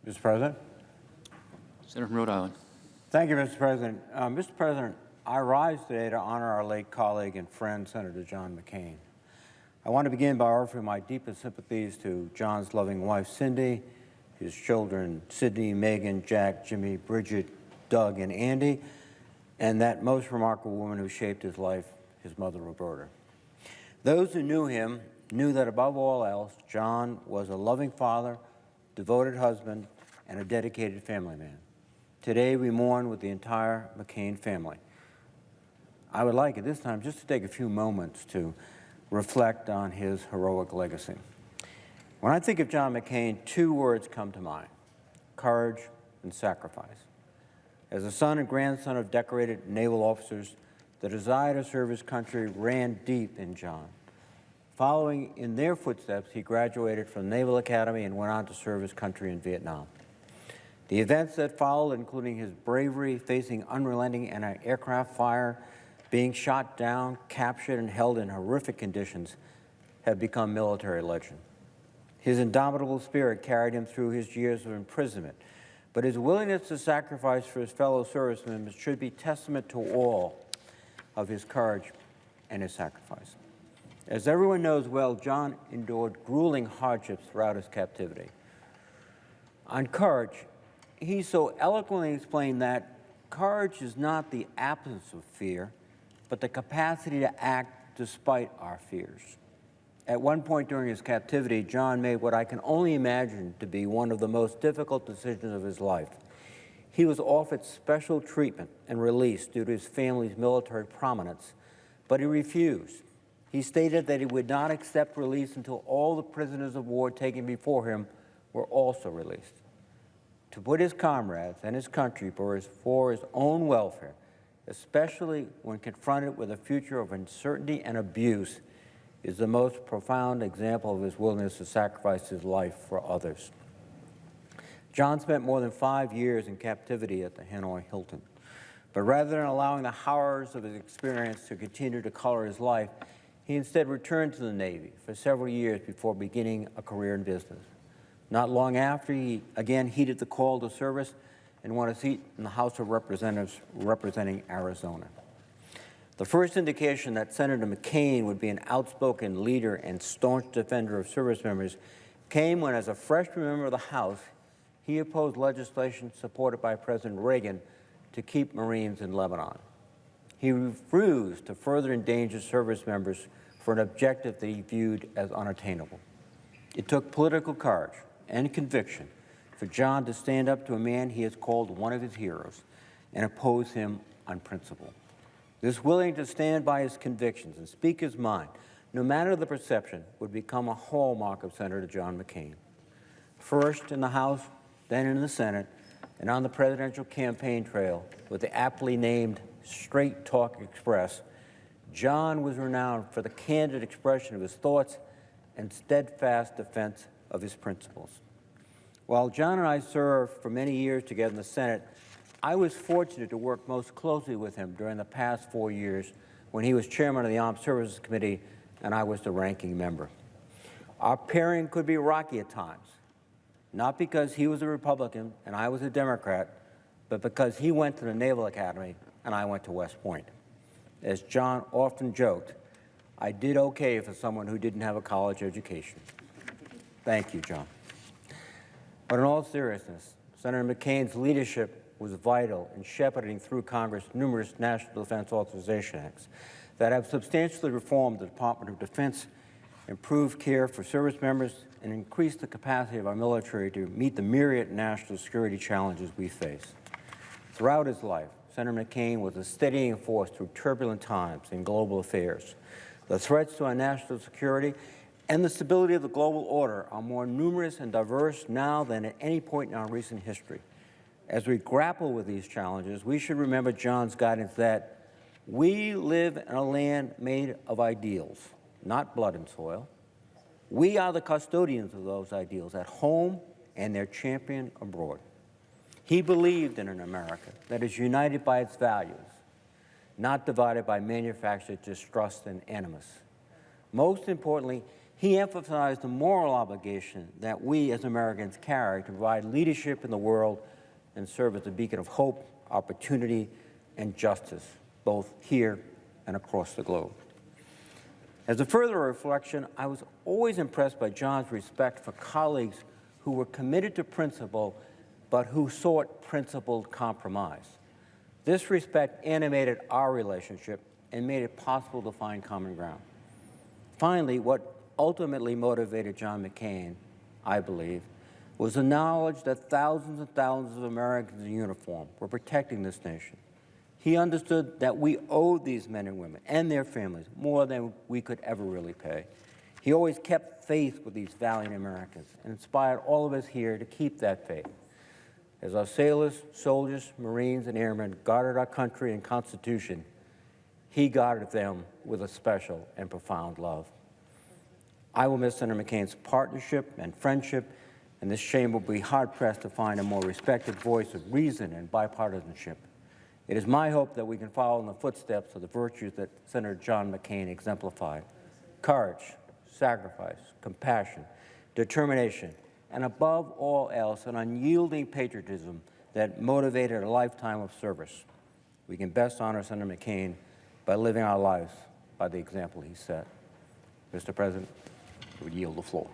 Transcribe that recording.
Mr. President. Senator from Rhode Island. Thank you, Mr. President. Mr. President, I rise today to honor our late colleague and friend, Senator John McCain. I want to begin by offering my deepest sympathies to John's loving wife, Cindy, his children, Sydney, Megan, Jack, Jimmy, Bridget, Doug, and Andy, and that most remarkable woman who shaped his life, his mother, Roberta. Those who knew him knew that above all else, John was a loving father, devoted husband, and a dedicated family man. Today, we mourn with the entire McCain family. I would like at this time just to take a few moments to reflect on his heroic legacy. When I think of John McCain, two words come to mind: courage and sacrifice. As a son and grandson of decorated naval officers, the desire to serve his country ran deep in John. Following in their footsteps, he graduated from the Naval Academy and went on to serve his country in Vietnam. The events that followed, including his bravery facing unrelenting anti-aircraft fire, being shot down, captured, and held in horrific conditions, have become military legend. His indomitable spirit carried him through his years of imprisonment, but his willingness to sacrifice for his fellow service members should be testament to all of his courage and his sacrifice. As everyone knows well, John endured grueling hardships throughout his captivity. On courage, he so eloquently explained that courage is not the absence of fear, but the capacity to act despite our fears. At one point during his captivity, John made what I can only imagine to be one of the most difficult decisions of his life. He was offered special treatment and release due to his family's military prominence, but he refused. He stated that he would not accept release until all the prisoners of war taken before him were also released. To put his comrades and his country for his own welfare, especially when confronted with a future of uncertainty and abuse, is the most profound example of his willingness to sacrifice his life for others. John spent more than 5 years in captivity at the Hanoi Hilton. But rather than allowing the horrors of his experience to continue to color his life, he instead returned to the Navy for several years before beginning a career in business. Not long after, he again heeded the call to service and won a seat in the House of Representatives representing Arizona. The first indication that Senator McCain would be an outspoken leader and staunch defender of service members came when, as a freshman member of the House, he opposed legislation supported by President Reagan to keep Marines in Lebanon. He refused to further endanger service members for an objective that he viewed as unattainable. It took political courage and conviction for John to stand up to a man he has called one of his heroes and oppose him on principle. This willingness to stand by his convictions and speak his mind, no matter the perception, would become a hallmark of Senator John McCain. First in the House, then in the Senate, and on the presidential campaign trail with the aptly named Straight Talk Express, John was renowned for the candid expression of his thoughts and steadfast defense of his principles. While John and I served for many years together in the Senate, I was fortunate to work most closely with him during the past 4 years when he was chairman of the Armed Services Committee and I was the ranking member. Our pairing could be rocky at times, not because he was a Republican and I was a Democrat, but because he went to the Naval Academy and I went to West Point. As John often joked, I did okay for someone who didn't have a college education. Thank you, John. But in all seriousness, Senator McCain's leadership was vital in shepherding through Congress numerous National Defense Authorization Acts that have substantially reformed the Department of Defense, improved care for service members, and increased the capacity of our military to meet the myriad national security challenges we face. Throughout his life, Senator McCain was a steadying force through turbulent times in global affairs. The threats to our national security and the stability of the global order are more numerous and diverse now than at any point in our recent history. As we grapple with these challenges, we should remember John's guidance that we live in a land made of ideals, not blood and soil. We are the custodians of those ideals at home and their champion abroad. He believed in an America that is united by its values, not divided by manufactured distrust and animus. Most importantly, He emphasized the moral obligation that we as Americans carry to provide leadership in the world and serve as a beacon of hope, opportunity, and justice, both here and across the globe. As a further reflection, I was always impressed by John's respect for colleagues who were committed to principle, but who sought principled compromise. This respect animated our relationship and made it possible to find common ground. Finally, what ultimately motivated John McCain, I believe, was the knowledge that thousands and thousands of Americans in uniform were protecting this nation. He understood that we owed these men and women and their families more than we could ever really pay. He always kept faith with these valiant Americans and inspired all of us here to keep that faith. As our sailors, soldiers, Marines, and airmen guarded our country and Constitution, he guarded them with a special and profound love. I will miss Senator McCain's partnership and friendship, and this chamber will be hard-pressed to find a more respected voice of reason and bipartisanship. It is my hope that we can follow in the footsteps of the virtues that Senator John McCain exemplified: courage, sacrifice, compassion, determination, and above all else, an unyielding patriotism that motivated a lifetime of service. We can best honor Senator McCain by living our lives by the example he set. Mr. President, I would yield the floor.